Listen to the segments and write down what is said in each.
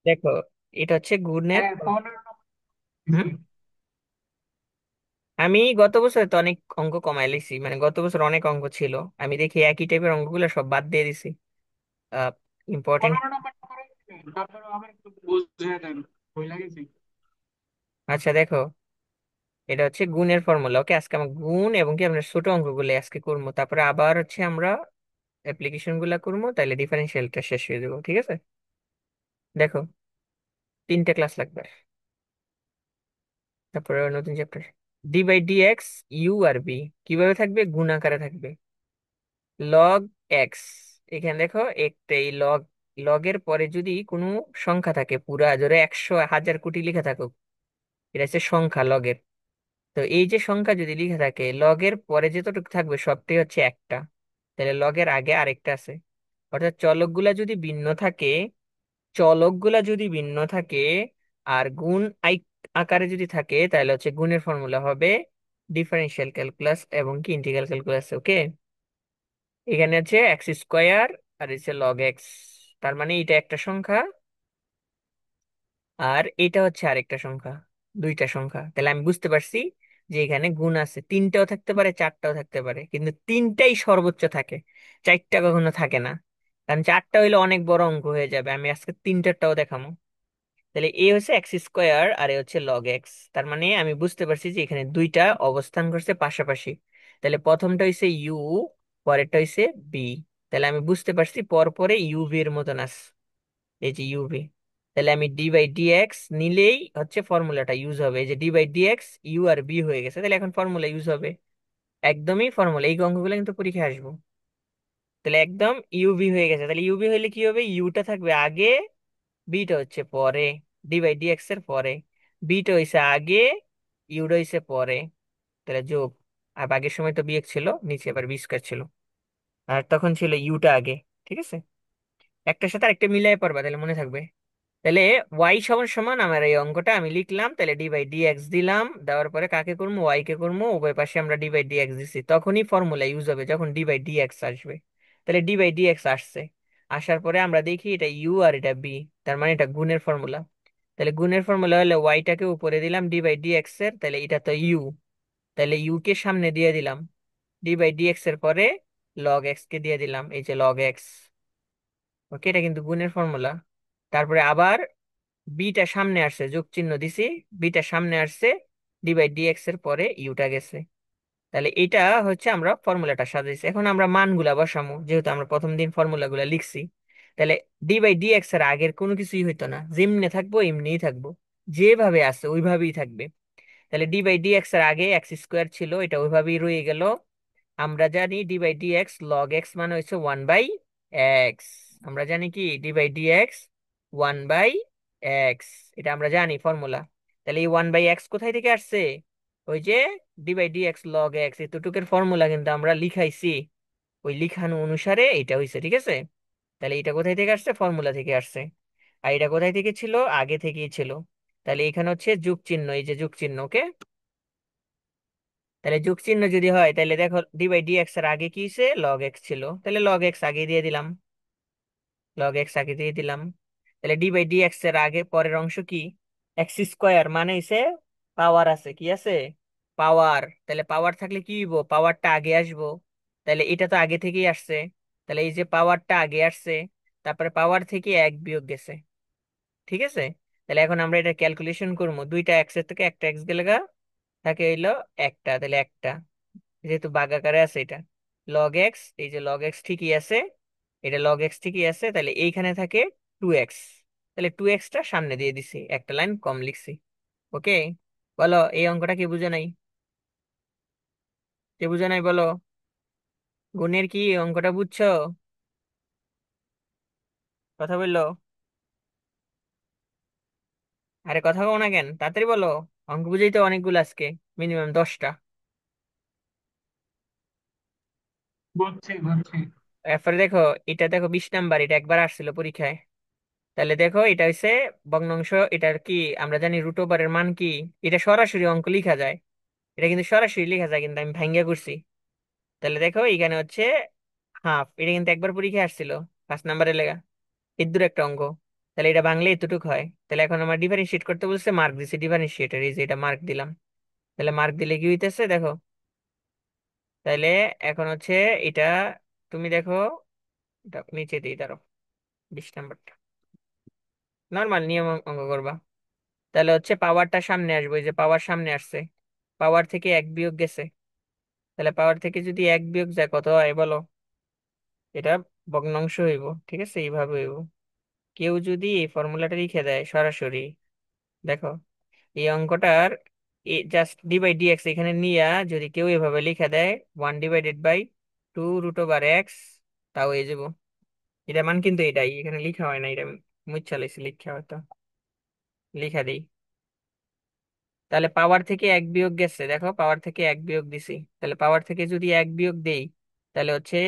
দেখো, এটা হচ্ছে গুণের হ্যাঁ, 15 নম্বর। হুম। আমি গত বছর তো অনেক অঙ্ক কমাই লিছি, মানে গত বছর অনেক অঙ্ক ছিল। আমি দেখি একই টাইপের অঙ্কগুলো সব বাদ দিয়ে দিছি। ইম্পর্টেন্ট। 15 নম্বর করাইছিলেন, তারপরে আমার একটু বুঝিয়ে দেন, ভুল লাগেছি। আচ্ছা দেখো, এটা হচ্ছে গুণের ফর্মুলা। ওকে, আজকে আমরা গুণ এবং কি আমরা ছোট অঙ্কগুলো আজকে করবো, তারপরে আবার হচ্ছে আমরা অ্যাপ্লিকেশন গুলা করবো, তাহলে ডিফারেন্সিয়ালটা শেষ হয়ে যাবো। ঠিক আছে, দেখো, 3টে ক্লাস লাগবে। তারপরে নতুন chapter, D by D X U আর বি কিভাবে থাকবে, গুণ আকারে থাকবে। লগ এক্স, এখানে দেখো একটা এই লগের পরে যদি কোনো সংখ্যা থাকে, পুরা জোরে 100 1000 কোটি লেখা থাকুক, এটা হচ্ছে সংখ্যা লগের। তো এই যে সংখ্যা যদি লেখা থাকে, লগের পরে যতটুকু থাকবে সবটাই হচ্ছে একটা, তাহলে লগের আগে আরেকটা আছে। অর্থাৎ চলকগুলা যদি ভিন্ন থাকে আর গুণ আকারে যদি থাকে, তাহলে হচ্ছে গুণের ফর্মুলা হবে ডিফারেন্সিয়াল ক্যালকুলাস এবং কি ইন্টিগ্রাল ক্যালকুলাস। ওকে, এখানে আছে এক্স স্কোয়ার আর হচ্ছে লগ এক্স, তার মানে এটা একটা সংখ্যা আর এটা হচ্ছে আরেকটা সংখ্যা, দুইটা সংখ্যা। তাহলে আমি বুঝতে পারছি যে এখানে গুণ আছে, তিনটাও থাকতে পারে চারটাও থাকতে পারে, কিন্তু তিনটাই সর্বোচ্চ থাকে, চারটা কখনো থাকে না। কারণ চারটা হইলে অনেক বড় অঙ্ক হয়ে যাবে, আমি আজকে তিনটারটাও দেখাবো। তাহলে এ হচ্ছে এক্স স্কোয়ার আর এ হচ্ছে লগ এক্স, তার মানে আমি বুঝতে পারছি যে এখানে দুইটা অবস্থান করছে পাশাপাশি। তাহলে প্রথমটা হইছে ইউ, পরেরটা হইছে বি। তাহলে আমি বুঝতে পারছি পর পরে ইউভি এর মতন আছে, এই যে ইউভি। তাহলে আমি ডি বাই ডি এক্স নিলেই হচ্ছে ফর্মুলাটা ইউজ হবে, এই যে D by D X U আর বি হয়ে গেছে, তাহলে এখন ফর্মুলা ইউজ হবে। একদমই ফর্মুলা, এই অঙ্কগুলো কিন্তু পরীক্ষায় আসবো। তাহলে একদম ইউভি হয়ে গেছে, তাহলে ইউভি হইলে কি হবে, ইউটা থাকবে আগে, বিটা হচ্ছে পরে, ডি বাই ডি এক্স এর পরে। বিটা হইছে আগে, ইউটা হইছে পরে, তাহলে যোগ। আর আগের সময় তো বিয়োগ ছিল, নিচে আবার বি স্কয়ার ছিল, আর তখন ছিল ইউটা আগে। ঠিক আছে, একটার সাথে আরেকটা মিলাই পড়বা, তাহলে মনে থাকবে। তাহলে ওয়াই সমান সমান আমার এই অঙ্কটা আমি লিখলাম, তাহলে ডি বাই ডি এক্স দিলাম, দেওয়ার পরে কাকে করবো, ওয়াই কে করবো, উভয় পাশে আমরা ডি বাই ডি এক্স দিচ্ছি, তখনই ফর্মুলা ইউজ হবে যখন ডি বাই ডি এক্স আসবে। তাহলে ডি বাই ডি এক্স আসছে, আসার পরে আমরা দেখি এটা ইউ আর এটা বি, তার মানে এটা গুণের ফর্মুলা। তাহলে গুণের ফর্মুলা হলে ওয়াইটাকে উপরে দিলাম ডি বাই ডি এক্স এর, তাহলে এটা তো ইউ, তাহলে ইউ কে সামনে দিয়ে দিলাম, ডি বাই ডি এক্স এর পরে লগ এক্স কে দিয়ে দিলাম, এই যে লগ এক্স। ওকে, এটা কিন্তু গুণের ফর্মুলা। তারপরে আবার বিটা সামনে আসছে, যোগ চিহ্ন দিছি, বিটা সামনে আসছে, ডি বাই ডি এক্স এর পরে ইউটা গেছে। তাহলে এটা হচ্ছে আমরা ফর্মুলাটা সাজাইছি, এখন আমরা মানগুলা বসামু, যেহেতু আমরা প্রথম দিন ফর্মুলা গুলা লিখছি। তাহলে ডি বাই ডি এক্স এর আগের কোনো কিছুই হইতো না, যেমনি থাকবো এমনিই থাকবো, যেভাবে আছে ওইভাবেই থাকবে। তাহলে ডি বাই ডি এক্স এর আগে এক্স স্কোয়ার ছিল, এটা ওইভাবেই রয়ে গেল। আমরা জানি D by D X log X মানে হচ্ছে 1/x। আমরা জানি কি D by D x 1/x, এটা আমরা জানি ফর্মুলা। তাহলে এই 1/x কোথায় থেকে আসছে, ওই যে D by D X log X এতটুকুর ফর্মুলা কিন্তু আমরা লিখাইছি, ওই লিখানো অনুসারে এটা হয়েছে। ঠিক আছে, তাহলে এটা কোথায় থেকে আসছে, ফর্মুলা থেকে আসছে। আর এটা কোথায় থেকে ছিল, আগে থেকেই ছিল। তাহলে এখানে হচ্ছে যোগ চিহ্ন, এই যে যোগ চিহ্ন। ওকে, তাহলে যোগ চিহ্ন যদি হয়, তাহলে দেখো ডি বাই ডি এক্স এর আগে কি ছিল, লগ এক্স ছিল, তাহলে লগ এক্স আগে দিয়ে দিলাম, লগ এক্স আগে দিয়ে দিলাম। তাহলে ডি বাই ডি এক্স এর আগে পরের অংশ কি, এক্স স্কোয়ার মানে হইছে পাওয়ার আছে, কি আছে, পাওয়ার। তাহলে পাওয়ার থাকলে কি হইব, পাওয়ারটা আগে আসবো, তাহলে এটা তো আগে থেকেই আসছে, তাহলে এই যে পাওয়ারটা আগে আসছে, তারপরে পাওয়ার থেকে এক বিয়োগ গেছে। ঠিক আছে, তাহলে এখন আমরা এটা ক্যালকুলেশন করবো, দুইটা এক্স এর থেকে একটা এক্স গেলে গা থাকে হইলো একটা, তাহলে একটা, যেহেতু ভাগ আকারে আছে এটা লগ এক্স, এই যে লগ এক্স ঠিকই আছে, এটা লগ এক্স ঠিকই আছে, তাহলে এইখানে থাকে 2x, তাহলে 2xটা সামনে দিয়ে দিছি, একটা লাইন কম লিখছি। ওকে, বলো এই অঙ্কটা কি বুঝে নাই, কে বুঝে নাই বলো, গুণের কি অঙ্কটা বুঝছো, কথা বললো, আরে কথা কও না কেন, তাড়াতাড়ি বলো, অঙ্ক বুঝেই তো অনেকগুলো আজকে, মিনিমাম 10টা। বুঝছি বুঝছি। এরপরে দেখো, এটা দেখো 20 নাম্বার, এটা একবার আসছিল পরীক্ষায়। তাহলে দেখো এটা হচ্ছে ভগ্নাংশ, এটার কি আমরা জানি রুট ওভারের মান কি, এটা সরাসরি অঙ্ক লিখা যায়, এটা কিন্তু সরাসরি লেখা যায়, কিন্তু আমি ভাঙ্গা করছি। তাহলে দেখো এখানে হচ্ছে হাফ, এটা কিন্তু একবার পরীক্ষায় আসছিল, 5 নাম্বারের লেখা, এর দূর একটা অঙ্ক। তাহলে এটা বাংলা এতটুকু হয়। তাহলে এখন আমার ডিফারেন্সিয়েট করতে বলছে, মার্ক দিছে ডিফারেন্সিয়েটর, এই যে এটা মার্ক দিলাম। তাহলে মার্ক দিলে কি হইতেছে দেখো। তাহলে এখন হচ্ছে এটা, তুমি দেখো, এটা নিচে দিই ধরো 20 নাম্বারটা, নর্মাল নিয়ম অঙ্ক করবা। তাহলে হচ্ছে পাওয়ারটা সামনে আসবে, এই যে পাওয়ার সামনে আসছে, পাওয়ার থেকে এক বিয়োগ গেছে। তাহলে পাওয়ার থেকে যদি এক বিয়োগ যায় কত হয় বলো? এটা ভগ্নাংশ হইব, ঠিক আছে, এইভাবে হইব। কেউ যদি এই ফর্মুলাটা লিখে দেয় সরাসরি, দেখো এই অঙ্কটার just D by D X এখানে নিয়ে যদি কেউ এভাবে লিখে দেয় 1/2 √x, তাও এই যাব। এটা মান কিন্তু এটাই, এখানে লিখা হয় না, এটা আমি মুচ্ছা লাইছি, লিখা হয়তো, লিখা দেই। তাহলে পাওয়ার থেকে এক বিয়োগ গেছে, দেখো পাওয়ার থেকে এক বিয়োগ দিছি, তাহলে পাওয়ার থেকে যদি এক বিয়োগ দেই, তাহলে হচ্ছে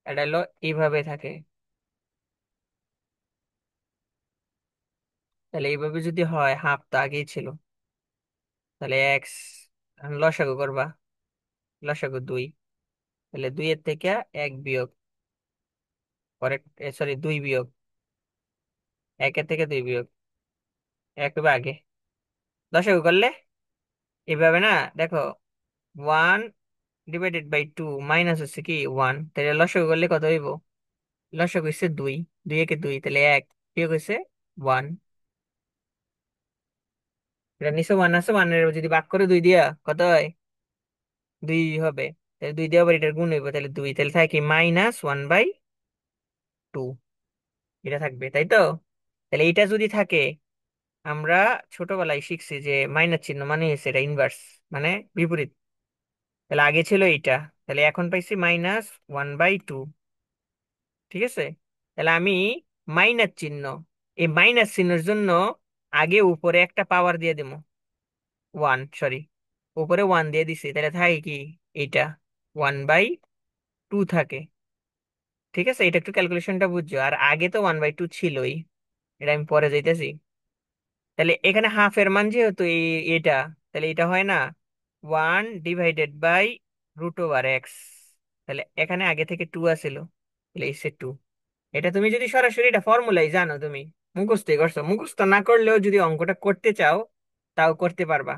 এটা হলো এইভাবে থাকে। তাহলে এইভাবে যদি হয়, হাফ তো আগেই ছিল। তাহলে এক্স, লসাগু করবা, লসাগু 2, তাহলে 2 এর থেকে এক বিয়োগ, পরে সরি 2 বিয়োগ, 1 এর থেকে 2 বিয়োগ, এক হবে আগে, লসাগু করলে এইভাবে না, দেখো 1/2 মাইনাস হচ্ছে কি 1, তাহলে লসাগু করলে কত হইব? লসাগু হচ্ছে 2, 2 একে 2, তাহলে 1 বিয়োগ হচ্ছে 1। এটা নিচে 1 আছে, 1 এর যদি ভাগ করে 2 দিয়া কত হয়? 2 হবে। তাহলে 2 দিয়ে আবার এটার গুণ হইব, তাহলে 2, তাহলে থাকে -1/2, এটা থাকবে, তাই তো? তাহলে এটা যদি থাকে, আমরা ছোটবেলায় শিখছি যে মাইনাস চিহ্ন মানে হচ্ছে এটা ইনভার্স, মানে বিপরীত। তাহলে আগে ছিল এইটা, তাহলে এখন পাইছি -1/2, ঠিক আছে। তাহলে আমি মাইনাস চিহ্ন, এই মাইনাস চিহ্নের জন্য আগে উপরে একটা পাওয়ার দিয়ে দেবো, 1, উপরে 1 দিয়ে দিছি, তাহলে থাকে কি এইটা 1/2 থাকে, ঠিক আছে। এটা একটু ক্যালকুলেশনটা বুঝছো, আর আগে তো 1/2 ছিলই, এটা আমি পরে যাইতেছি। তাহলে এখানে হাফ এর মান যেহেতু এটা, তাহলে এটা হয় না 1/√x, তাহলে এখানে আগে থেকে 2 আছিল, তাহলে এসে 2। এটা তুমি যদি সরাসরি এটা ফর্মুলাই জানো, তুমি মুখস্থ করছো, মুখস্থ না করলেও যদি অঙ্কটা করতে চাও তাও করতে পারবা,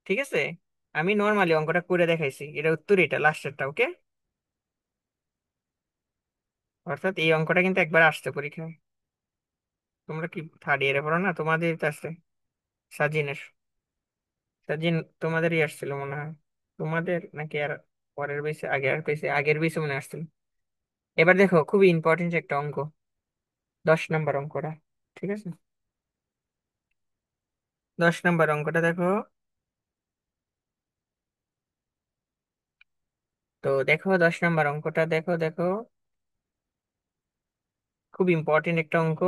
ঠিক আছে। আমি নর্মালি অঙ্কটা করে দেখাইছি, এটা উত্তর, এটা লাস্টেরটা, ওকে। অর্থাৎ এই অঙ্কটা কিন্তু একবার আসছে পরীক্ষায়। তোমরা কি থার্ড ইয়ারে পড়ো না? তোমাদের তো আসছে সাজিনের, সাজিন তোমাদেরই আসছিল মনে হয়, তোমাদের নাকি আর পরের বেসে, আগে আর বেসে, আগের বেসে মনে হয় আসছিল। এবার দেখো খুবই ইম্পর্টেন্ট একটা অঙ্ক, 10 নম্বর অঙ্কটা, ঠিক আছে। 10 নম্বর অঙ্কটা দেখো। তো দেখো 10 নম্বর অঙ্কটা দেখো, দেখো খুব ইম্পর্টেন্ট একটা অঙ্ক।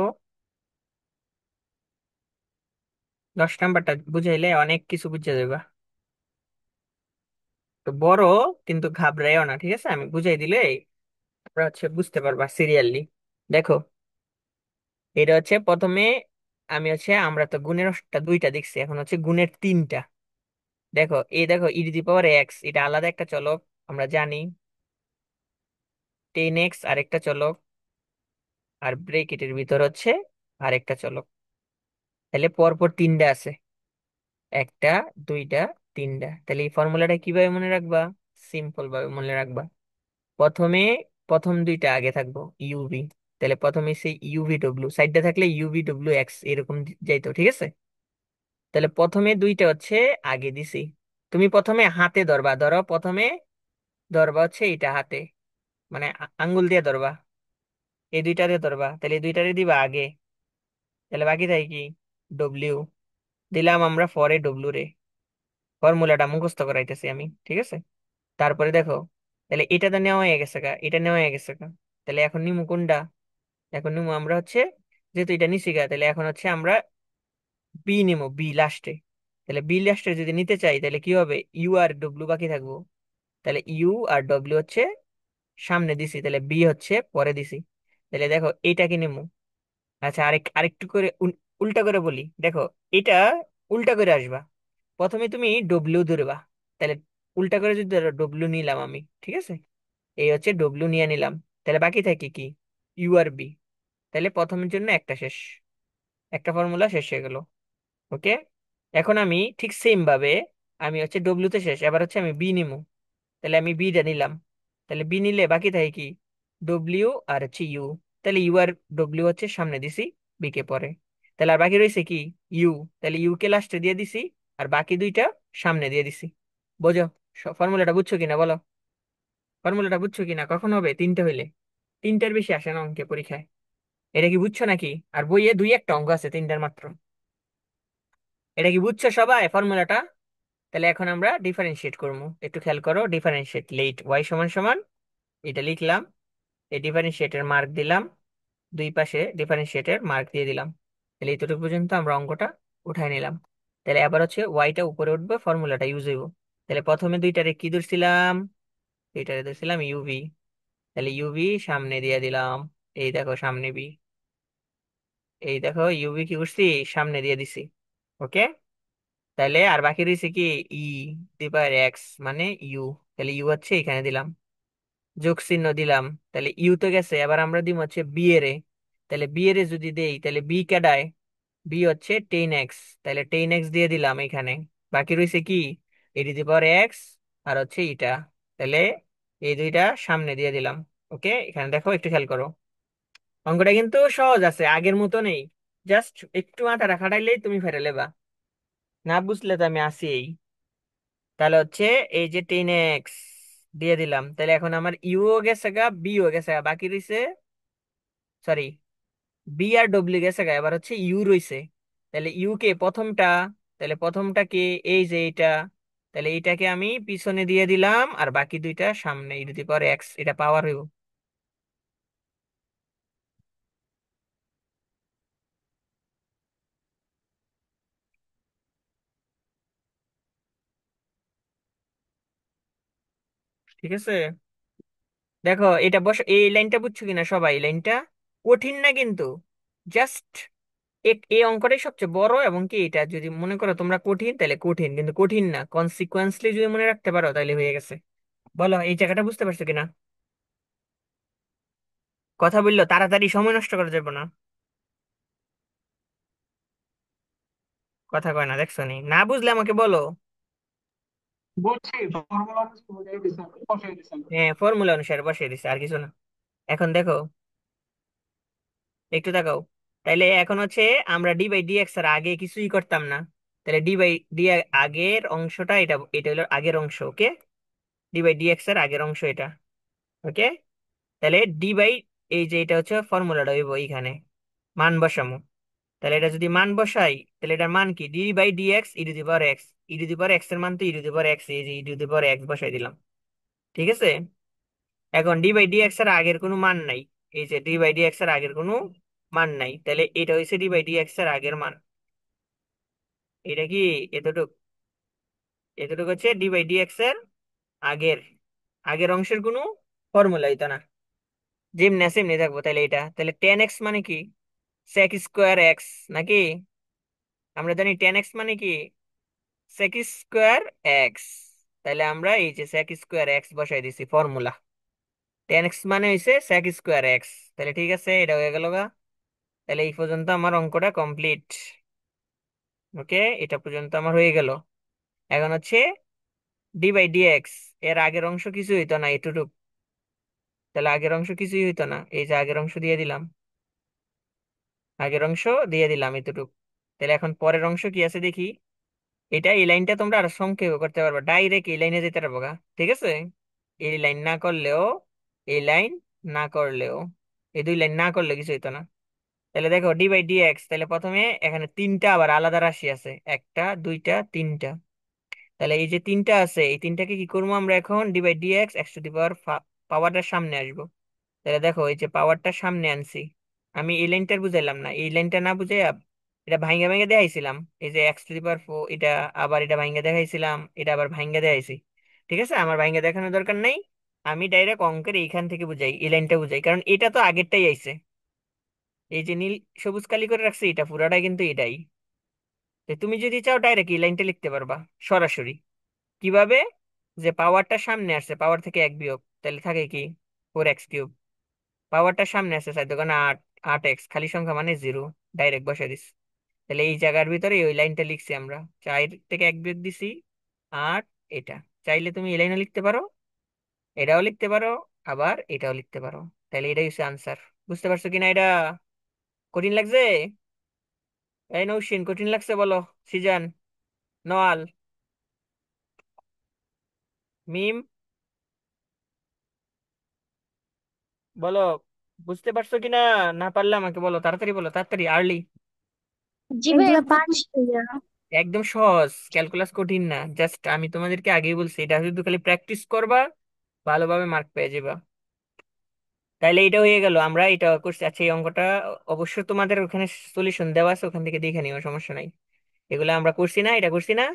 10 নম্বরটা বুঝাইলে অনেক কিছু বুঝে যাবা। তো বড়, কিন্তু ঘাবড়াইও না, ঠিক আছে, আমি বুঝাই দিলে তোমরা হচ্ছে বুঝতে পারবা সিরিয়ালি। দেখো এটা হচ্ছে প্রথমে, আমি হচ্ছে, আমরা তো গুণের দুইটা দেখছি, এখন হচ্ছে গুণের তিনটা। দেখো এই দেখো e⁻x, এটা আলাদা একটা চলক, আমরা জানি। 10x আরেকটা চলক, আর ব্রেকেটের ভিতর হচ্ছে আরেকটা চলক। তাহলে পরপর তিনটা আছে, একটা, দুইটা, তিনটা। তাহলে এই ফর্মুলাটা কিভাবে মনে রাখবা? সিম্পল ভাবে মনে রাখবা। প্রথমে প্রথম দুইটা আগে থাকবো, ইউভি। তাহলে প্রথমে সেই ইউভি ডব্লিউ সাইডটা থাকলে UV W X এরকম যাইতো, ঠিক আছে। তাহলে প্রথমে দুইটা হচ্ছে আগে দিছি। তুমি প্রথমে হাতে ধরবা, ধরো প্রথমে ধরবা হচ্ছে এটা হাতে, মানে আঙ্গুল দিয়ে ধরবা, এই দুইটারে ধরবা, তাহলে এই দুইটারে দিবা আগে। তাহলে বাকি থাকে কি? ডব্লিউ দিলাম আমরা, পরে ডব্লিউ রে, ফর্মুলাটা মুখস্থ করাইতেছি আমি, ঠিক আছে। তারপরে দেখো, তাহলে এটা তো নেওয়া হয়ে গেছে গা, এটা নেওয়া হয়ে গেছে গা। তাহলে এখন নিমু কোনটা? এখন নিমু আমরা হচ্ছে, যেহেতু এটা নিছি গা, তাহলে এখন হচ্ছে আমরা বি নিমু, বি লাস্টে। তাহলে বি লাস্টে যদি নিতে চাই তাহলে কি হবে? ইউ আর ডব্লিউ বাকি থাকবো। তাহলে ইউ আর ডব্লিউ হচ্ছে সামনে দিছি, তাহলে বি হচ্ছে পরে দিছি। তাহলে দেখো এইটা কি নিমু। আচ্ছা, আরেকটু করে উল্টা করে বলি, দেখো এটা উল্টা করে আসবা। প্রথমে তুমি ডব্লিউ ধরবা, তাহলে উল্টা করে যদি ধরো, ডব্লিউ নিলাম আমি, ঠিক আছে, এই হচ্ছে ডব্লিউ নিয়ে নিলাম। তাহলে বাকি থাকে কি? ইউ আর বি। তাহলে প্রথমের জন্য একটা শেষ, একটা ফর্মুলা শেষ হয়ে গেল। ওকে, এখন আমি ঠিক সেম ভাবে আমি হচ্ছে ডব্লিউ তে শেষ, এবার হচ্ছে আমি বি নিমু। তাহলে আমি বিটা নিলাম। তাহলে বি নিলে বাকি থাকে কি? ডব্লিউ আর হচ্ছে ইউ। তাহলে ইউ আর ডব্লিউ হচ্ছে সামনে দিছি, বি কে পরে। তাহলে আর বাকি রয়েছে কি? ইউ। তাহলে ইউ কে লাস্টে দিয়ে দিছি, আর বাকি দুইটা সামনে দিয়ে দিছি। বোঝো? ফর্মুলাটা বুঝছো কিনা বলো? ফর্মুলাটা বুঝছো কিনা? কখন হবে? তিনটে হইলে। তিনটার বেশি আসে না অঙ্কে পরীক্ষায়। এটা কি বুঝছো নাকি? আর বইয়ে দুই একটা অঙ্ক আছে তিনটার মাত্র। এটা কি বুঝছো সবাই ফর্মুলাটা? তাহলে এখন আমরা ডিফারেন্সিয়েট করবো, একটু খেয়াল করো। ডিফারেন্সিয়েট লেট ওয়াই সমান সমান, এটা লিখলাম, এই ডিফারেন্সিয়েটের মার্ক দিলাম, দুই পাশে ডিফারেন্সিয়েটের মার্ক দিয়ে দিলাম। তাহলে এইটুকু পর্যন্ত আমরা অঙ্কটা উঠাই নিলাম। তাহলে আবার হচ্ছে ওয়াইটা উপরে উঠবে, ফর্মুলাটা ইউজ হইব। তাহলে প্রথমে দুইটারে কি ধরছিলাম? দুইটারে ধরছিলাম ইউভি। তাহলে ইউভি সামনে দিয়ে দিলাম। এই দেখো সামনে বি। এই দেখো ইউভি কি করছি? সামনে দিয়ে দিছি। ওকে। তাহলে আর বাকি রয়েছে কি? ই দি পাওয়ার এক্স মানে ইউ। তাহলে ইউ হচ্ছে এখানে দিলাম, যোগ চিহ্ন দিলাম। তাহলে ইউ তো গেছে, এবার আমরা দিব হচ্ছে বি এর এ। তাহলে বি এর এ যদি দেই, তাহলে বি কেডায়? বি হচ্ছে 10x। তাহলে 10x দিয়ে দিলাম এখানে। বাকি রয়েছে কি? এ টু দি পাওয়ার এক্স আর হচ্ছে ইটা। তাহলে এই দুইটা সামনে দিয়ে দিলাম। ওকে, এখানে দেখো, একটু খেয়াল করো। অঙ্কটা কিন্তু সহজ আছে, আগের মতো নেই। জাস্ট একটু মাথাটা খাটাইলেই তুমি ফেরে লেবা। না বুঝলে তো আমি আসি। তাহলে হচ্ছে এই যে 10x দিয়ে দিলাম। তাহলে এখন আমার ইউও গেছে গা, বিও গেছে গা, বাকি রইছে, সরি, বি আর ডব্লিউ গেছে গা, এবার হচ্ছে ইউ রইছে। তাহলে ইউ কে প্রথমটা, তাহলে প্রথমটা কে? এই যে এইটা। তাহলে এইটাকে আমি পিছনে দিয়ে দিলাম, আর বাকি দুইটা সামনে, ই টু দি পাওয়ার এক্স, এটা পাওয়ার হইব। ঠিক আছে, দেখো এটা বস, এই লাইনটা বুঝছো কিনা সবাই? এই লাইনটা কঠিন না কিন্তু, জাস্ট এই অঙ্কটাই সবচেয়ে বড়। এবং কি এটা যদি মনে করো তোমরা কঠিন, তাহলে কঠিন, কিন্তু কঠিন না, কনসিকুয়েন্সলি যদি মনে রাখতে পারো তাহলে হয়ে গেছে। বলো এই জায়গাটা বুঝতে পারছো কিনা? কথা বললো তাড়াতাড়ি, সময় নষ্ট করা যাবে না। কথা কয় না, দেখছো নি? না বুঝলে আমাকে বলো। বলছি ফর্মুলা বুঝাই দিছেন, বসাই দিছেন। হ্যাঁ, ফর্মুলা অনুসারে বসিয়ে দিছে, আর কিছু না। এখন দেখো, একটু তাকাও। তাইলে এখন হচ্ছে আমরা ডি বাই ডিএক্স এর আগে কিছুই করতাম না। তাহলে ডি বাই ডি আগের অংশটা, এটা এটা হলো আগের অংশ। ওকে, ডি বাই ডিএক্স এর আগের অংশ এটা। ওকে, তাহলে ডি বাই, এই যে এটা হচ্ছে ফর্মুলাটা হইব এইখানে, মান বসামু। তাহলে এটা যদি মান বসাই, তাহলে এটার মান কি? D by D X E to the power X. E to the power X এর মান তো ই টু দি পাওয়ার এক্স, এই যে ই টু দি পাওয়ার এক্স বসাই দিলাম। ঠিক আছে, এখন ডি বাই ডি এক্স এর আগের কোনো মান নাই। এই যে ডি বাই ডি এক্স এর আগের কোনো মান নাই, তাহলে এটা হচ্ছে ডি বাই ডি এক্স এর আগের মান। এটা কি? এতটুক, এতটুকু হচ্ছে ডি বাই ডি এক্স এর আগের, আগের অংশের কোনো ফর্মুলা এটা না, যেমনি আছে এমনি থাকবো। তাহলে এটা, তাহলে 10x মানে কি? sec স্কোয়ার এক্স নাকি? আমরা জানি 10x মানে কি? sec square x. তাহলে আমরা এই যে sec স্কোয়ার এক্স বসাই দিছি ফর্মুলা। 10x মানে হইছে sec স্কোয়ার এক্স। তাহলে ঠিক আছে, এটা হয়ে গেল গা। তাহলে এই পর্যন্ত আমার অঙ্কটা কমপ্লিট। ওকে, এটা পর্যন্ত আমার হয়ে গেল। এখন হচ্ছে ডি বাই ডি এক্স এর আগের অংশ কিছু হইতো না, এটুটুক। তাহলে আগের অংশ কিছুই হইতো না, এই যে আগের অংশ দিয়ে দিলাম, আগের অংশ দিয়ে দিলাম এতটুক। তাহলে এখন পরের অংশ কি আছে দেখি। এটা, এই লাইনটা তোমরা আর সংক্ষেপ করতে পারবা, ডাইরেক্ট এই লাইনে যেতে পারবো গা। ঠিক আছে, এই লাইন না করলেও, এই লাইন না করলেও, এই দুই লাইন না করলে কিছু হইতো না। তাহলে দেখো ডি বাই ডি এক্স, তাহলে প্রথমে এখানে তিনটা আবার আলাদা রাশি আছে, একটা দুইটা তিনটা। তাহলে এই যে তিনটা আছে, এই তিনটাকে কি করবো আমরা এখন? D by D X X to the power, পাওয়ারটার সামনে আসবো। তাহলে দেখো এই যে পাওয়ারটা সামনে আনছি। আমি এই লাইনটা বুঝাইলাম না, এই লাইনটা না বুঝে এটা ভাঙ্গা ভাঙ্গা দেখাইছিলাম। এই যে এক্স টু দি পাওয়ার 4, এটা আবার এটা ভাঙ্গা দেখাইছিলাম, এটা আবার ভাঙ্গা দেখাইছি। ঠিক আছে, আমার ভাঙ্গা দেখানোর দরকার নেই। আমি ডাইরেক্ট অঙ্কের এইখান থেকে বুঝাই, এই লাইনটা বুঝাই, কারণ এটা তো আগেরটাই আইছে। এই যে নীল সবুজ কালি করে রাখছি, এটা পুরাটাই কিন্তু এটাই। তো তুমি যদি চাও ডাইরেক্ট এই লাইনটা লিখতে পারবা সরাসরি। কিভাবে? যে পাওয়ারটা সামনে আসছে, পাওয়ার থেকে এক বিয়োগ, তাহলে থাকে কি? 4x cube. পাওয়ারটা সামনে আসছে 4 দোকানে 8, 8x খালি সংখ্যা মানে 0, ডাইরেক্ট বসাই দিছি। তাহলে এই জায়গার ভিতরে ওই লাইনটা লিখছি আমরা, 4 থেকে 1 বিয়োগ দিছি 8। এটা চাইলে তুমি এই লাইনও লিখতে পারো, এটাও লিখতে পারো, আবার এটাও লিখতে পারো। তাহলে এটাই হচ্ছে আনসার। বুঝতে পারছো কিনা এটা? কঠিন লাগছে? এই নৌসিন, কঠিন লাগছে বলো। সিজান, নোয়াল, মিম, বলো বুঝতে পারছো কিনা। না পারলে আমাকে বলো, তাড়াতাড়ি বলো, তাড়াতাড়ি, আর্লি। জি ভাইয়া এগুলা পারছি ভাইয়া। একদম সহজ, ক্যালকুলাস কঠিন না। জাস্ট আমি তোমাদেরকে আগেই বলছি, এটা শুধু খালি প্র্যাকটিস করবা, ভালোভাবে মার্ক পেয়ে যাবা। তাইলে এটা হয়ে গেল, আমরা এটা করছি। আচ্ছা, এই অঙ্কটা অবশ্য তোমাদের ওখানে সলিউশন দেওয়া আছে, ওখান থেকে দেখে নিও, সমস্যা নাই। এগুলো আমরা করছি না, এটা করছি না,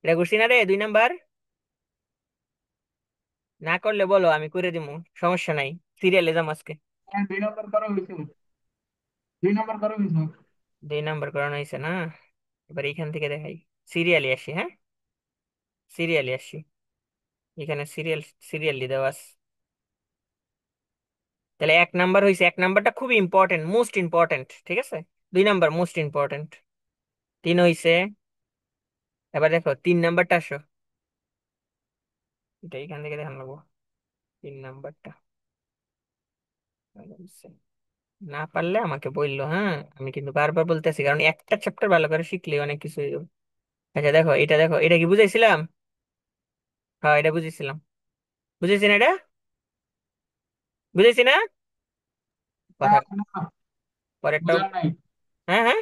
এটা করছি না রে, 2 নাম্বার। না করলে বলো, আমি করে দিব, সমস্যা নাই। সিরিয়ালে যাম আজকে। হ্যাঁ, 2 নম্বর করা হয়েছে। 2 নম্বর করা হয়েছে। 2 নাম্বার করানো হয়েছে না? এবার এখান থেকে দেখাই। সিরিয়ালে আসি, হ্যাঁ, সিরিয়ালে আসি। এখানে সিরিয়ালি দেওয়া আছে। তাহলে 1 নাম্বার হয়েছে, 1 নাম্বারটা খুব ইম্পর্টেন্ট, মোস্ট ইম্পর্টেন্ট, ঠিক আছে। 2 নাম্বার মোস্ট ইম্পর্টেন্ট। 3 হয়েছে। এবার দেখো 3 নাম্বারটা আসো, এটা এখান থেকে দেখানো লাগবো। 3 নাম্বারটা না পারলে আমাকে বললো, হ্যাঁ। আমি কিন্তু বারবার বলতেছি, কারণ একটা চ্যাপ্টার ভালো করে শিখলে অনেক কিছু হয়ে যাবে। আচ্ছা দেখো, এটা দেখো, এটা কি বুঝাইছিলাম? হ্যাঁ, এটা বুঝেছিলাম। বুঝেছি না এটা? বুঝেছি না? না, কথা, না, পরেরটাও। বুঝান নাই। হ্যাঁ, হ্যাঁ।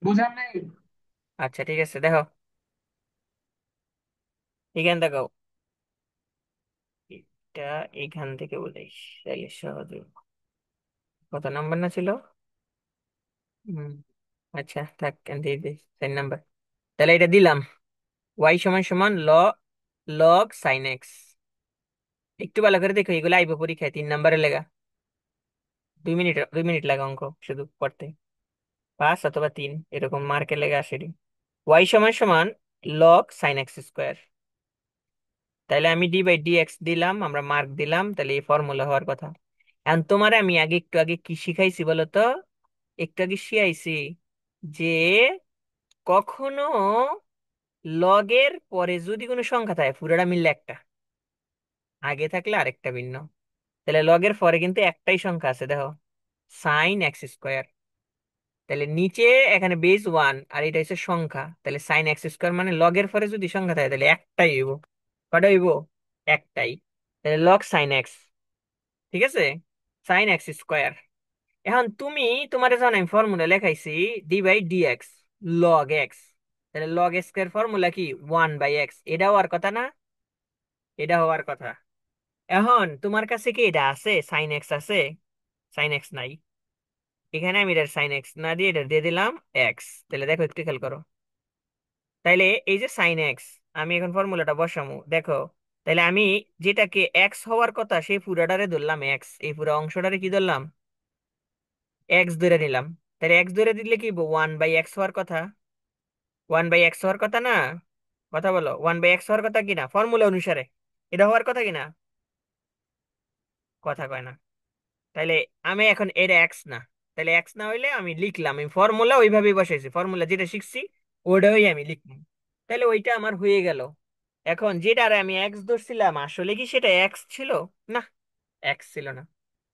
বুঝান নাই। আচ্ছা ঠিক আছে, দেখো এখান দেখো, এটা এখান থেকে বুঝাইস, তাইলে সহজ হবে। কত নাম্বার না ছিল? হম, আচ্ছা থাক, দিয়ে দিই 4 নাম্বার। তাহলে এটা দিলাম, ওয়াই সমান সমান লগ সাইন এক্স। একটু ভালো করে দেখো, এগুলো আইবো পরীক্ষায় 3 নাম্বারের লেগা। 2 মিনিট লাগে অঙ্ক শুধু পড়তে, 5 অথবা 3 এরকম মার্কের লেগে আসে। ওয়াই সমান সমান লগ সাইন এক্স স্কোয়ার। তাহলে আমি ডি বাই ডি এক্স দিলাম, আমরা মার্ক দিলাম, তাহলে এই ফর্মুলা হওয়ার কথা। এখন তোমার আমি একটু আগে কি শিখাইছি বলো তো? একটু আগে শিখাইছি যে কখনো লগের পরে যদি কোনো সংখ্যা থাকে, পুরোটা মিললে একটা, আগে থাকলে আরেকটা ভিন্ন। তাহলে লগের পরে কিন্তু একটাই সংখ্যা আছে, দেখো, সাইন এক্স স্কোয়ার। তাহলে নিচে এখানে বেস 1, আর এটা হচ্ছে সংখ্যা, তাহলে সাইন এক্স স্কোয়ার মানে লগের পরে যদি সংখ্যা থাকে তাহলে একটাই হইব। কটা হইব? একটাই। তাহলে লগ সাইন এক্স, ঠিক আছে, সাইন এক্স স্কোয়ার। এখন তুমি, তোমার যখন আমি ফর্মুলা লেখাইছি D by D X log X, তাহলে লগ এক্স এর ফর্মুলা কি? 1/x। এটা হওয়ার কথা না? এটা হওয়ার কথা। এখন তোমার কাছে কি এটা আছে? সাইন এক্স আছে? সাইন এক্স নাই। এখানে আমি এটার সাইন এক্স না দিয়ে এটা দিয়ে দিলাম এক্স। তাহলে দেখো, একটু খেয়াল করো। তাইলে এই যে সাইন এক্স, আমি এখন ফর্মুলাটা বসামু, দেখো। তাইলে আমি যেটাকে এক্স হওয়ার কথা সেই পুরাটারে ধরলাম এক্স, এই পুরো অংশটারে কি ধরলাম? এক্স ধরে নিলাম। তাহলে এক্স ধরে দিলে কি 1/x হওয়ার কথা? 1/x হওয়ার কথা না? কথা বলো, 1/x হওয়ার কথা কিনা ফর্মুলা অনুসারে? এটা হওয়ার কথা কিনা? কথা কয় না। তাইলে আমি এখন এটা এক্স না, তাহলে এক্স না হইলে আমি লিখলাম, আমি ফর্মুলা ওইভাবেই বসাইছি, ফর্মুলা যেটা শিখছি ওটাই আমি লিখলাম। তাহলে ওইটা আমার হয়ে গেল। এখন যেটার আমি এক্স ধরছিলাম, আসলে কি সেটা এক্স ছিল? না, এক্স ছিল না।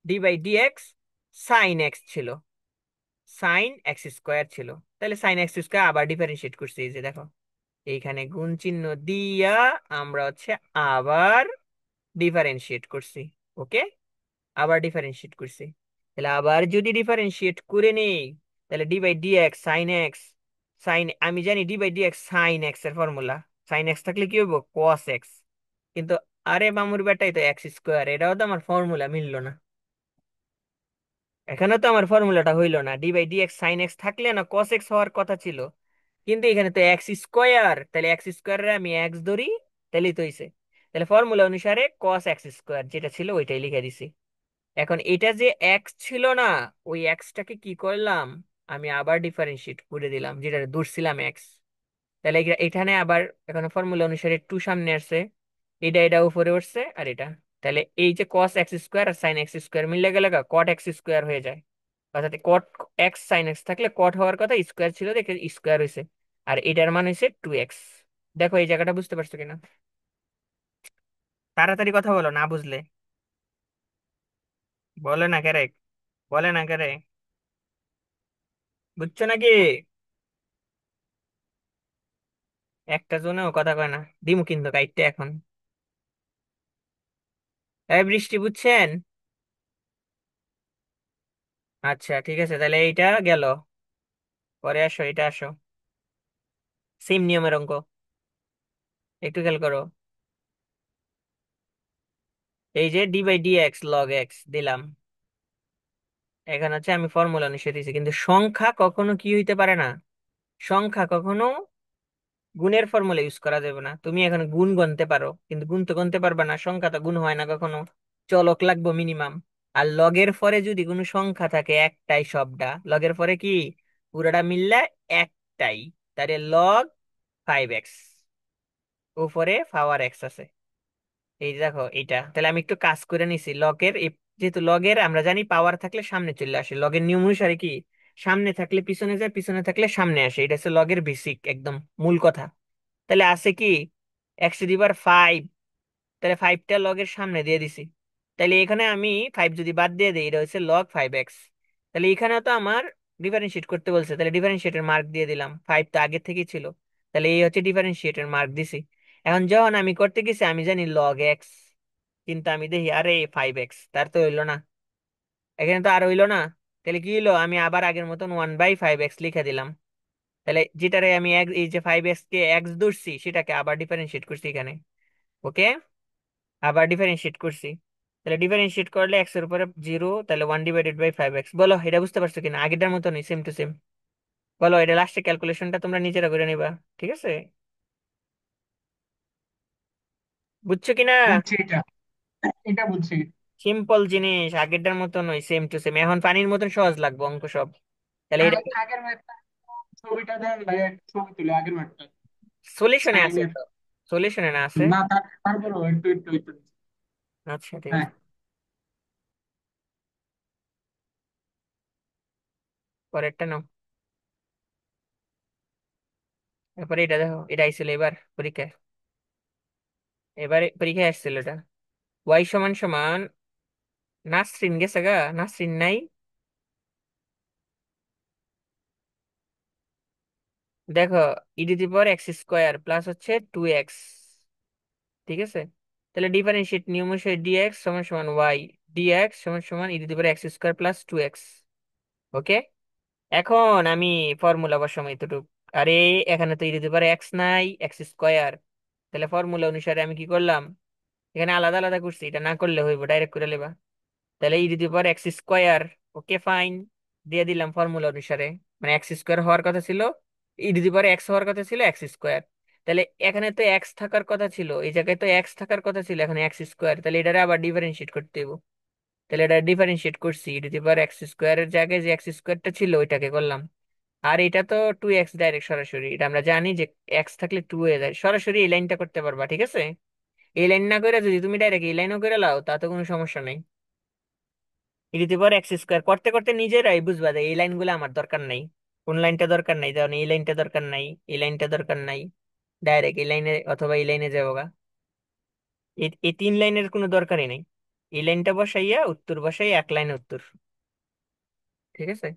D by D X sine X ছিল, সাইন এক্স স্কোয়ার ছিল। তাহলে সাইন এক্স স্কোয়ার আবার ডিফারেন্সিয়েট করছি, এই যে দেখো, এইখানে গুণ চিহ্ন দিয়া আমরা হচ্ছে আবার ডিফারেন্সিয়েট করছি। ওকে, আবার ডিফারেন্সিয়েট করছি। তাহলে আবার যদি ডিফারেন্সিয়েট করে নেই, তাহলে D by D X sine X, sine, আমি জানি D by D X sine X এর ফর্মুলা, সাইন এক্স থাকলে কি হইব? Cos X. কিন্তু আরে মামুর বেটাই তো এক্স স্কোয়ার, এটাও তো আমার ফর্মুলা মিললো না। এখানে তো আমার ফর্মুলাটা হইলো না, D by D X sine X থাকলে না কস এক্স হওয়ার কথা ছিল, কিন্তু এখানে তো এক্স স্কোয়ার, তাহলে এক্স স্কোয়ারে আমি এক্স ধরি, তাহলেই তো হইছে। তাহলে ফর্মুলা অনুসারে কস এক্স স্কোয়ার যেটা ছিল ওইটাই লিখে দিছি। এখন এটা যে এক্স ছিল না, ওই এক্সটাকে কি করলাম, আমি আবার ডিফারেন্সিয়েট করে দিলাম, যেটা ধরছিলাম এক্স। তাহলে এখানে আবার, এখন ফর্মুলা অনুসারে টু সামনে আসছে, এটা এটা উপরে উঠছে, আর এটা তাহলে এই যে কস এক্স স্কোয়ার আর সাইন এক্স স্কোয়ার মিলে গেলে কট এক্স স্কোয়ার হয়ে যায়। অর্থাৎ কট এক্স সাইন এক্স থাকলে কট হওয়ার কথা, স্কোয়ার ছিল দেখে স্কোয়ার হয়েছে। আর এটার মান হয়েছে 2x। দেখো এই জায়গাটা বুঝতে পারছো কিনা? তাড়াতাড়ি কথা বলো, না বুঝলে বলে না কেরে, বলে না কেরে, বুঝছো নাকি? একটা জনেও কথা কয় না, দিমু কিন্তু কাইটটা এখন। এই বৃষ্টি, বুঝছেন? আচ্ছা ঠিক আছে, তাহলে এইটা গেল। পরে আসো, এটা আসো। সেম নিয়মের অঙ্ক, একটু খেয়াল করো। এই যে D by D X log X দিলাম। এখানে হচ্ছে আমি ফর্মুলা অনুসারে দিয়েছি, কিন্তু সংখ্যা কখনো কি হইতে পারে না, সংখ্যা কখনো গুণের ফর্মুলা ইউজ করা যাবে না। তুমি এখন গুণ গণতে পারো, কিন্তু গুণ তো গণতে পারবে না, সংখ্যা তো গুণ হয় না কখনো। চলক লাগবে মিনিমাম। আর লগের পরে যদি কোনো সংখ্যা থাকে একটাই, সবটা লগের পরে কি পুরোটা মিললে একটাই, তাহলে লগ 5x, উপরে পাওয়ার এক্স আছে। এই যে দেখো এইটা, তাহলে আমি একটু কাজ করে নিছি লগের যেহেতু লগের আমরা জানি পাওয়ার থাকলে সামনে চলে আসে, লগের নিয়ম অনুসারে কি সামনে থাকলে পিছনে যায়, পিছনে থাকলে সামনে আসে, এটা হচ্ছে লগের বেসিক একদম মূল কথা। তাহলে আছে কি x⁵, তাহলে 5টা লগের সামনে দিয়ে দিছি। তাহলে এখানে আমি 5 যদি বাদ দিয়ে দিই, এটা হচ্ছে লগ 5x। তাহলে এখানে তো আমার ডিফারেন্সিয়েট করতে বলছে, তাহলে ডিফারেন্সিয়েটের মার্ক দিয়ে দিলাম, 5 তো আগে থেকেই ছিল। তাহলে এই হচ্ছে ডিফারেন্সিয়েটের মার্ক দিছি। এখন যখন আমি করতে গেছি আমি জানি লগ এক্স, কিন্তু আমি দেখি আরে 5x, তার তো হইলো না, এখানে তো আর হইলো না। তাহলে কি হইলো, আমি আবার আগের মতন 1/5x লিখে দিলাম। তাহলে যেটারে আমি এই যে 5x কে এক্স ধরছি সেটাকে আবার ডিফারেন্সিয়েট করছি এখানে। ওকে, আবার ডিফারেন্সিয়েট করছি। তাহলে ডিফারেন্সিয়েট করলে এক্স এর উপরে 0, তাহলে 1/5x। বলো এটা বুঝতে পারছো কিনা? আগেরটার মতো নেই, সেম টু সেম। বলো এটা লাস্টে ক্যালকুলেশনটা তোমরা নিজেরা করে নিবা, ঠিক আছে? বুঝছো কিনা? বুঝছি এটা, এটা বুঝছি। সিম্পল জিনিস, আগেরটার মতো নয়, সেম টু সেম। এখন পানির মতন সহজ লাগবে অঙ্ক সব। তাহলে এটা আগের ম্যাথটা, ছবিটা দেন ভাই, একটা ছবি তুলে আগের ম্যাথটা, সলিউশনে আছে সাইনের। তো, সলিউশনে না আছে? না তারপরও একটু একটু একটু। আচ্ছা ঠিক হ্যাঁ আছে, পরেরটা নাও। তারপরে এটা দেখো, এটা আইছিল এবার পরীক্ষায়, এবারে পরীক্ষায় আসছিল এটা। ওয়াই সমান সমান, নাসরিন গেছে গা, নাসরিন নাই? দেখো e⁻x² প্লাস হচ্ছে 2x, ঠিক আছে? তাহলে ডিফারেন্সিয়েট নিয়ম অনুসারে ডিএক্স সমান সমান ওয়াই, ডিএক্স সমান সমান e⁻x² প্লাস 2x। ওকে, এখন আমি ফর্মুলা বসাবো এতটুকু। আরে এখানে তো e⁻x নাই, x²। তাহলে ফর্মুলা অনুসারে আমি কি করলাম, এখানে আলাদা আলাদা করছি, এটা না করলে হইব, ডাইরেক্ট করে লেবা। তাহলে e⁻x², ওকে ফাইন, দিয়ে দিলাম ফর্মুলা অনুসারে। মানে x² হওয়ার কথা ছিল, e⁻x হওয়ার কথা ছিল x²। তাহলে এখানে তো x থাকার কথা ছিল, এই জায়গায় তো x থাকার কথা ছিল, এখানে x², তাহলে এটারে আবার ডিফারেন্সিয়েট করতে হবে। তাহলে এটা ডিফারেন্সিয়েট করছি, e⁻x² এর জায়গায় যে x²টা ছিল ওইটাকে করলাম। আর এটা তো 2x ডাইরেক্ট সরাসরি, এটা আমরা জানি যে x থাকলে 2 হয়ে যায়, সরাসরি এই লাইনটা করতে পারবা, ঠিক আছে? এই লাইন না করে যদি তুমি ডাইরেক্ট এই লাইনও করে লাও তাতে কোনো সমস্যা নাই। e⁻x² করতে করতে নিজেরাই বুঝবা যে এই লাইনগুলো আমার দরকার নাই, কোন লাইনটা দরকার নাই, যেমন এই লাইনটা দরকার নাই, এই লাইনটা দরকার নাই, ডাইরেক্ট এই লাইনে অথবা এই লাইনে যাবো গা। এই 3 লাইনের কোনো দরকারই নেই। এই লাইনটা বসাইয়া উত্তর বসাই, এক লাইনে উত্তর, ঠিক আছে?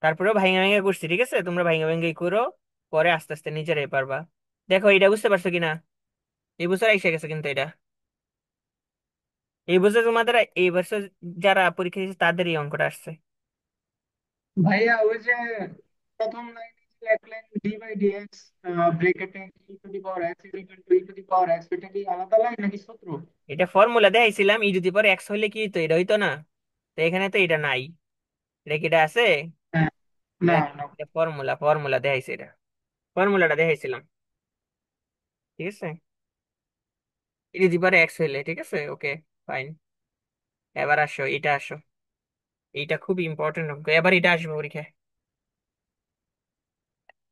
তারপরেও ভাইঙ্গা ভাইঙ্গা করছি, ঠিক আছে? তোমরা ভাইঙ্গা ভাইঙ্গাই করো, পরে আস্তে আস্তে নিজেরাই পারবা। দেখো এটা বুঝতে পারছো কিনা? এই বছর এসে গেছে কিন্তু এটা, এই বছর তোমাদের, এই বছর যারা পরীক্ষা দিয়েছে তাদের এই অঙ্কটা আসছে। ভাইয়া, ওই যে প্রথম লাইনে যে লিখলেন d/dx ব্র্যাকেটে e⁻x e⁻x, এটা কি আলাদা লাইন নাকি সূত্র? এটা ফর্মুলা দেখাইছিলাম, e⁻x হইলে কি হইতো, এটা হইতো না? তো এখানে তো এটা নাই, এটা কি এটা আছে? হ্যাঁ, না দেখ, না। এটা ফর্মুলা, ফর্মুলা দেখাইছে, এটা ফর্মুলাটা দেখাইছিলাম, ঠিক আছে? e⁻x হইলে, ঠিক আছে, ওকে ফাইন। এবার আসো, এটা আসো, এইটা খুব ইম্পর্টেন্ট অঙ্ক, এবার এটা আসবে পরীক্ষায়।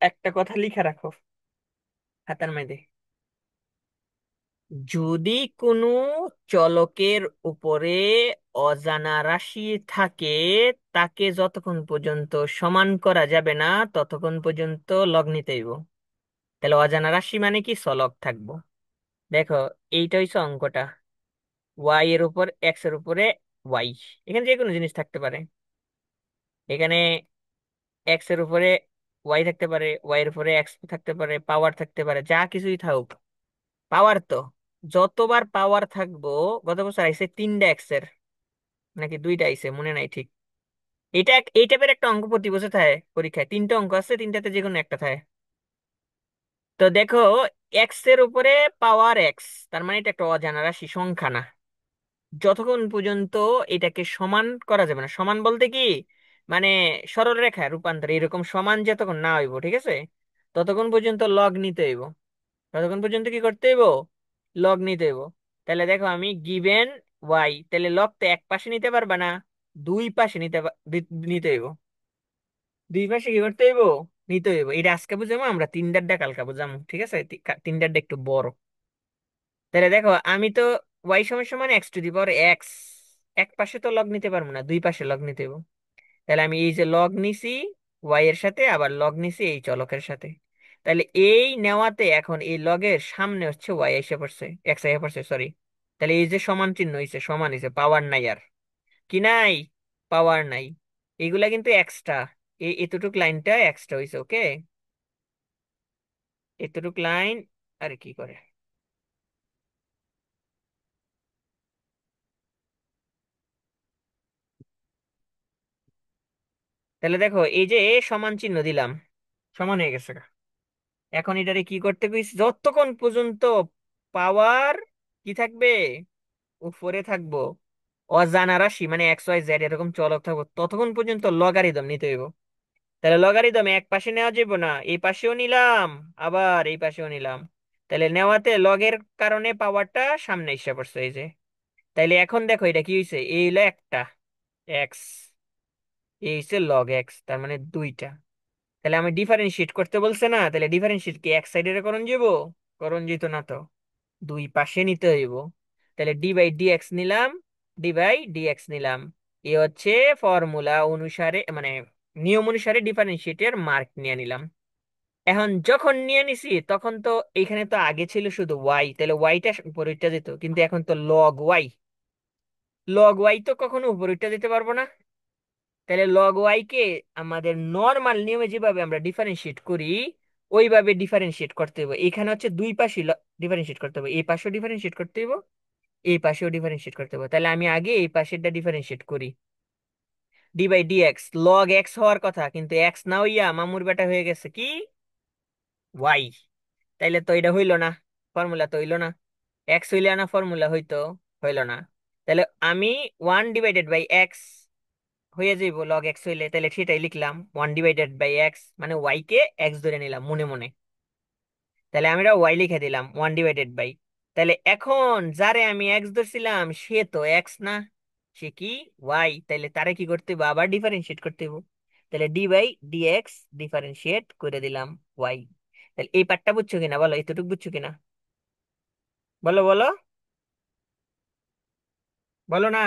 একটা কথা লিখে রাখো খাতার মধ্যে, যদি কোনো চলকের উপরে অজানা রাশি থাকে, তাকে যতক্ষণ পর্যন্ত সমান করা যাবে না ততক্ষণ পর্যন্ত লগ নিতেইব। তাহলে অজানা রাশি মানে কি, চলক থাকবো। দেখো, এইটা হইছে অঙ্কটা। ওয়াই এর উপর এক্স এর উপরে ওয়াই, এখানে যে কোনো জিনিস থাকতে পারে। এখানে এক্স এর উপরে ওয়াই থাকতে পারে, ওয়াই এর উপরে এক্স থাকতে পারে, পাওয়ার থাকতে পারে, যা কিছুই থাকুক। পাওয়ার তো যতবার পাওয়ার থাকবো, গত বছর আইসে 3টা এক্স এর, নাকি 2টা আইসে মনে নাই ঠিক। এটা এই টাইপের একটা অঙ্ক প্রতি বছর থাকে পরীক্ষায়, 3টা অঙ্ক আছে, 3টাতে যে কোনো একটা থাকে। তো দেখো, এক্স এর উপরে পাওয়ার এক্স, তার মানে এটা একটা অজানা রাশি, সংখ্যা না। যতক্ষণ পর্যন্ত এটাকে সমান করা যাবে না, সমান বলতে কি মানে সরল রেখা রূপান্তর এরকম সমান যতক্ষণ না হইব, ঠিক আছে, ততক্ষণ পর্যন্ত লগ নিতে হইব। ততক্ষণ পর্যন্ত কি করতে হইব, লগ নিতে হইব। তাহলে দেখো, আমি গিভেন ওয়াই, তাহলে লগ তো এক পাশে নিতে পারবা না, দুই পাশে নিতে হইব। দুই পাশে কি করতে হইব, নিতে হইব। এটা আজকে বুঝাবো, আমরা 3টারটা কালকা বুঝাবো, ঠিক আছে। 3টারটা একটু বড়। তাহলে দেখো, আমি তো ওয়াই সমান সমান x to the power x, এক পাশে তো লগ নিতে পারবো না, দুই পাশে লগ নিতে হইব। তাহলে আমি এই যে লগ নিছি ওয়াই এর সাথে, আবার লগ নিছি এই চলকের সাথে। তাহলে এই নেওয়াতে এখন এই লগের সামনে হচ্ছে ওয়াই এসে পড়ছে, এক্স এসে পড়ছে, সরি। তাহলে এই যে সমান চিহ্ন হইছে, সমান হইছে, পাওয়ার নাই আর, কি নাই, পাওয়ার নাই। এইগুলা কিন্তু এক্সট্রা, এই এতটুক লাইনটা এক্সট্রা হইছে, ওকে। এতটুক লাইন, আরে কি করে, তাহলে দেখো এই যে সমান চিহ্ন দিলাম, সমান হয়ে গেছে। এখন এটারে কি করতে কইছি, যতক্ষণ পর্যন্ত পাওয়ার কি থাকবে, উপরে থাকবো, অজানা রাশি মানে এক্স ওয়াই জেড এরকম চলক থাকবো, ততক্ষণ পর্যন্ত লগারিদম নিতে হইব। তাহলে লগারিদম এক পাশে নেওয়া যাবে না, এই পাশেও নিলাম, আবার এই পাশেও নিলাম। তাহলে নেওয়াতে লগের কারণে পাওয়ারটা সামনে এসে পড়ছে, এই যে। তাইলে এখন দেখো এটা কি হয়েছে, এই হলো একটা এক্স, এই হচ্ছে লগ এক্স, তার মানে 2টা। তাহলে আমি ডিফারেন্সিয়েট করতে বলছে না, তাহলে ডিফারেন্সিয়েট কি এক সাইডের করণ যাব, করণ যেত না তো, দুই পাশে নিতে হইব। তাহলে ডি বাই ডি এক্স নিলাম, ডি বাই ডি এক্স নিলাম। এ হচ্ছে ফর্মুলা অনুসারে, মানে নিয়ম অনুসারে ডিফারেন্সিয়েটের মার্ক নিয়ে নিলাম। এখন যখন নিয়ে নিছি তখন তো এখানে তো আগে ছিল শুধু ওয়াই, তাহলে ওয়াইটা উপরে উঠে যেত, কিন্তু এখন তো লগ ওয়াই, লগ ওয়াই তো কখনো উপরে উঠে যেতে পারবো না। তাহলে লগ ওয়াই কে আমাদের নর্মাল নিয়মে যেভাবে আমরা ডিফারেন্সিয়েট করি, ওইভাবে ডিফারেন্সিয়েট করতে হবে। এখানে হচ্ছে দুই পাশে ডিফারেন্সিয়েট করতে হবে, এই পাশেও ডিফারেন্সিয়েট করতে হবে, এই পাশেও ডিফারেন্সিয়েট করতে হবে। তাহলে আমি আগে এই পাশেরটা ডিফারেন্সিয়েট করি। D by D X, log X হওয়ার কথা, কিন্তু এক্স না হইয়া মামুর বেটা হয়ে গেছে কি, ওয়াই। তাইলে তো এটা হইলো না, ফর্মুলা তো হইলো না। এক্স হইলে না ফর্মুলা হইতো, হইলো না। তাহলে আমি 1/x হয়ে যাইব লগ এক্স হইলে, তাহলে সেটাই লিখলাম, 1/x, মানে ওয়াই কে এক্স ধরে নিলাম মনে মনে। তাহলে আমরা ওয়াই লিখে দিলাম 1/, তাহলে এখন যারে আমি এক্স ধরছিলাম সে তো এক্স না, সে কি, ওয়াই। তাহলে তারে কি করতে হবে, আবার ডিফারেন্সিয়েট করতে হবে। তাহলে D by D X differentiate করে দিলাম ওয়াই। তাহলে এই পার্টটা বুঝছো কিনা বলো, এতটুকু বুঝছো কিনা, বলো বলো, বলো না,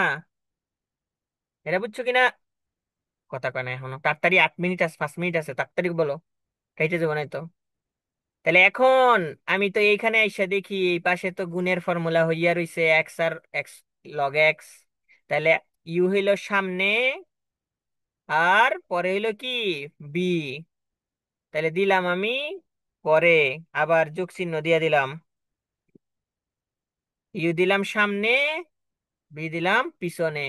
এটা বুঝছো কিনা, কথা কয় না এখনো, তাড়াতাড়ি, 8 মিনিট আছে, 5 মিনিট আছে, তাড়াতাড়ি বলো, খাইতে যাবো না তো। তাহলে এখন আমি তো এইখানে আইসা দেখি এই পাশে তো গুণের ফর্মুলা হইয়া রইছে এক্স আর এক্স, লগ এক্স। তাহলে ইউ হইল সামনে, আর পরে হইলো কি, বি। তাহলে দিলাম আমি পরে, আবার যোগ চিহ্ন দিয়ে দিলাম, ইউ দিলাম সামনে, বি দিলাম পিছনে।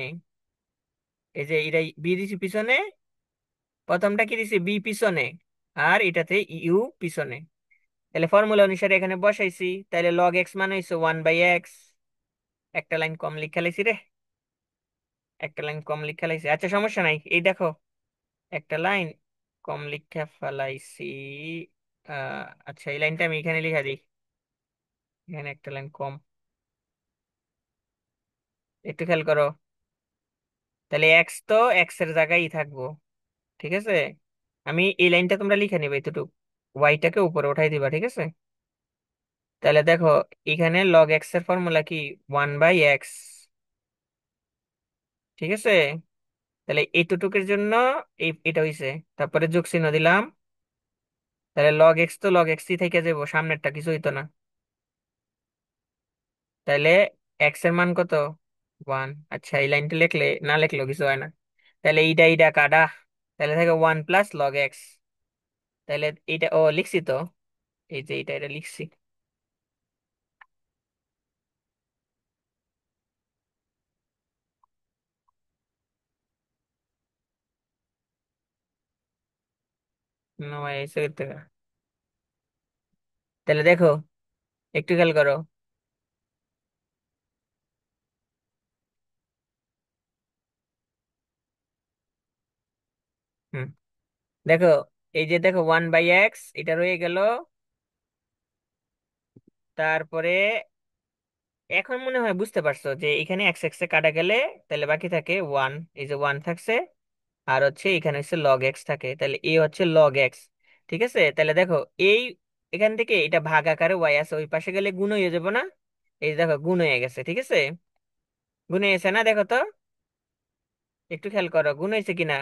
এই যে এটা বি দিছি পিছনে, প্রথমটা কি দিছি বি পিছনে, আর এটাতে ইউ পিছনে। তাহলে ফর্মুলা অনুসারে এখানে বসাইছি, তাহলে লগ এক্স মানে হইছে 1/x। একটা লাইন কম লিখে লাইছি রে, একটা লাইন কম লিখে লাইছি, আচ্ছা সমস্যা নাই, এই দেখো একটা লাইন কম লিখে ফেলাইছি। আচ্ছা, এই লাইনটা আমি এখানে লিখে দিই, এখানে একটা লাইন কম, একটু খেয়াল করো। তাহলে এক্স তো এক্স এর জায়গায় থাকবো, ঠিক আছে। আমি এই লাইনটা তোমরা লিখে নিবে এতটুকু, ওয়াইটাকে উপরে উঠাই দিবা, ঠিক আছে। তাহলে দেখো, এখানে লগ এক্স এর ফর্মুলা কি? 1/x। ঠিক আছে, তাহলে এইটুকুর জন্য এটা হইছে। তারপরে যোগ চিহ্ন দিলাম। তাহলে লগ এক্স তো লগ এক্সই থেকে যাবো, সামনেরটা কিছু হইতো না। তাহলে এক্স এর মান কত? 1। আচ্ছা, এই লাইনটা লিখলে না লিখলেও কিছু হয় না। তাহলে এইটা কাটা। তাহলে থাকে 1 + log x। তাহলে এইটা ও লিখছি তো, এই যে এটা লিখছি। নয় এসে থেকে। তাহলে দেখো, একটু খেয়াল করো। হুম, দেখো, এই যে দেখো 1/x এটা রয়ে গেল। তারপরে এখন মনে হয় বুঝতে পারছো যে এখানে এক্স এক্স এ কাটা গেলে তাহলে বাকি থাকে 1। এই যে 1 থাকছে, আর হচ্ছে এখানে হচ্ছে লগ এক্স থাকে, তাহলে এ হচ্ছে লগ এক্স। ঠিক আছে, তাহলে দেখো এই এখান থেকে এটা ভাগ আকারে ওয়াই আছে, ওই পাশে গেলে গুণ হয়ে যাবো না? এই যে দেখো গুণ হয়ে গেছে। ঠিক আছে, গুণ হয়েছে না? দেখো তো, একটু খেয়াল করো গুণ হয়েছে কিনা।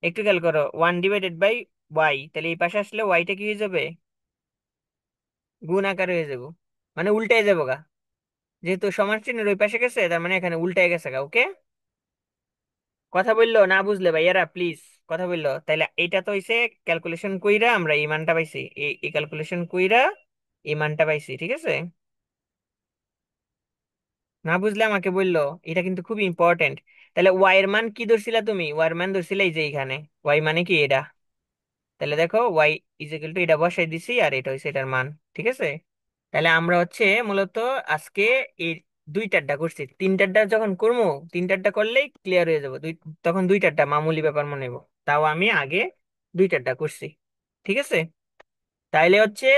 একটু খেয়াল করো, 1/y, তাহলে এই পাশে আসলে ওয়াইটা কি হয়ে যাবে? গুণ আকারে হয়ে যাবো, মানে উল্টায় যাবো গা। যেহেতু সমান চিহ্নের ওই পাশে গেছে, তার মানে এখানে উল্টায় গেছে গা। ওকে, কথা বললো না বুঝলে ভাইয়ারা প্লিজ, কথা বললো। তাইলে এইটা তো হইছে ক্যালকুলেশন কইরা আমরা এই মানটা পাইছি, এই ক্যালকুলেশন কইরা এই মানটা পাইছি। ঠিক আছে, না বুঝলে আমাকে বললো। এটা কিন্তু খুব ইম্পর্টেন্ট। তাহলে ওয়াই এর মান কি ধরছিলা তুমি? ওয়াই এর মান ধরছিলে এই যে এখানে। ওয়াই মানে কি এটা? তাহলে দেখো ওয়াই ইজিক্যাল টু এটা বসাই দিছি, আর এটা হচ্ছে এটার মান। ঠিক আছে, তাহলে আমরা হচ্ছে মূলত আজকে এই দুইটারটা করছি। তিনটারটা যখন করবো, তিনটারটা করলেই ক্লিয়ার হয়ে যাবো। তখন দুইটারটা মামুলি ব্যাপার মনে হইব। তাও আমি আগে দুইটারটা করছি। ঠিক আছে, তাইলে হচ্ছে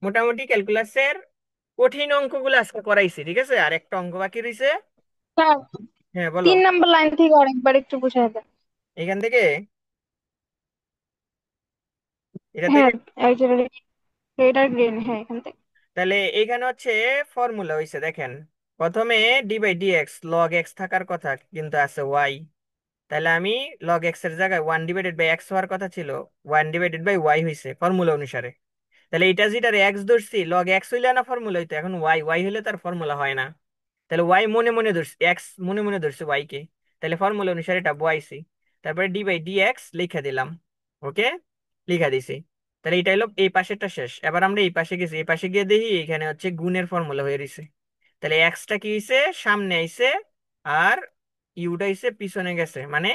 মোটামুটি ক্যালকুলাসের কঠিন অঙ্কগুলো আজকে করাইছি। ঠিক আছে, আর একটা অঙ্ক বাকি রইছে। স্যার, হ্যাঁ বলো। 3 নম্বর লাইন থেকে আরেকবার একটু বুঝাই দেন। এখান থেকে, এটা থেকে। হ্যাঁ, একজন রেড আর গ্রিন, হ্যাঁ এখান থেকে। তাহলে এইখানে হচ্ছে ফর্মুলা হইছে দেখেন। প্রথমে d/dx log x থাকার কথা, কিন্তু আছে y। তাহলে আমি লগ এক্স এর জায়গায় 1/x হওয়ার কথা ছিল, 1/y হয়েছে ফর্মুলা অনুসারে। তাহলে এটা যেটা এক্স ধরছি, লগ এক্স হইলে না ফর্মুলা হইতো, এখন ওয়াই, ওয়াই হইলে তার ফর্মুলা হয় না। তাহলে ওয়াই মনে মনে ধরছি, এক্স মনে মনে ধরছি ওয়াই কে। তাহলে ফর্মুলা অনুসারে এটা বয়াইছি। তারপরে d/dx লিখে দিলাম। ওকে, লিখা দিছি। তাহলে এটা হলো এই পাশেরটা শেষ। এবার আমরা এই পাশে গেছি, এই পাশে গিয়ে দেখি এখানে হচ্ছে গুণের ফর্মুলা হয়ে রয়েছে। তাহলে এক্সটা কি হয়েছে? সামনে আইছে, আর ইউটা হইছে পিছনে গেছে। মানে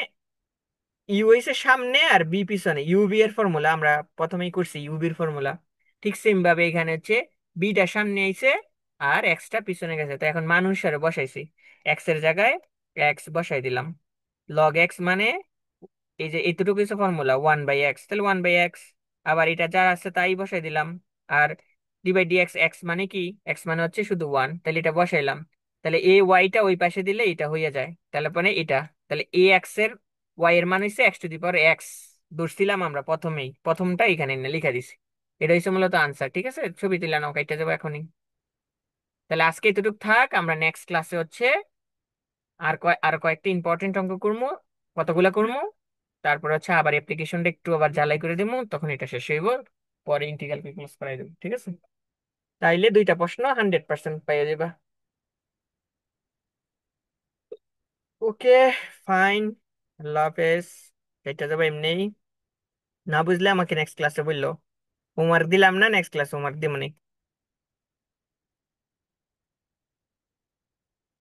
ইউ হইছে সামনে আর বি পিছনে। ইউবি এর ফর্মুলা আমরা প্রথমেই করছি, ইউবির ফর্মুলা। ঠিক সেম ভাবে এখানে হচ্ছে বিটা সামনে আইছে আর এক্সটা পিছনে গেছে। তো এখন মান অনুসারে বসাইছি, এক্স এর জায়গায় এক্স বসাই দিলাম। লগ এক্স মানে এই যে এতটুকু হচ্ছে ফর্মুলা 1/x, তাহলে 1/x। আবার এটা যা আছে তাই বসাই দিলাম। আর d/dx, এক্স মানে কি? এক্স মানে হচ্ছে শুধু 1, তাহলে এটা বসাইলাম। তাহলে এ ওয়াইটা ওই পাশে দিলে এটা হয়ে যায়, তাহলে মানে এটা। তাহলে এ এক্স এর ওয়াই এর মান হচ্ছে x⁴x। ধরছিলাম আমরা প্রথমেই, প্রথমটা এখানে এনে লিখে দিছি। এটা হচ্ছে মূলত আনসার। ঠিক আছে, ছবি তুলে নাও, কাইটা যাবো এখনই। তাহলে আজকে এতটুকু থাক, আমরা নেক্সট ক্লাসে হচ্ছে আর কয়েকটা ইম্পর্টেন্ট অঙ্ক করবো। কতগুলা করবো, তারপর হচ্ছে আবার অ্যাপ্লিকেশনটা একটু আবার ঝালাই করে দিব, তখন এটা শেষ হইব। পরে ইন্টিগ্রাল ক্যালকুলাস করাই দেবো। ঠিক আছে, তাইলে দুইটা প্রশ্ন 100% পাইয়ে যাবা। ওকে, ফাইন, আল্লাহ হাফেজ। এটা যাবো এমনি। না বুঝলে আমাকে নেক্সট ক্লাসে বললো। হোমওয়ার্ক দিলাম না, নেক্সট ক্লাসে হোমওয়ার্ক দিব।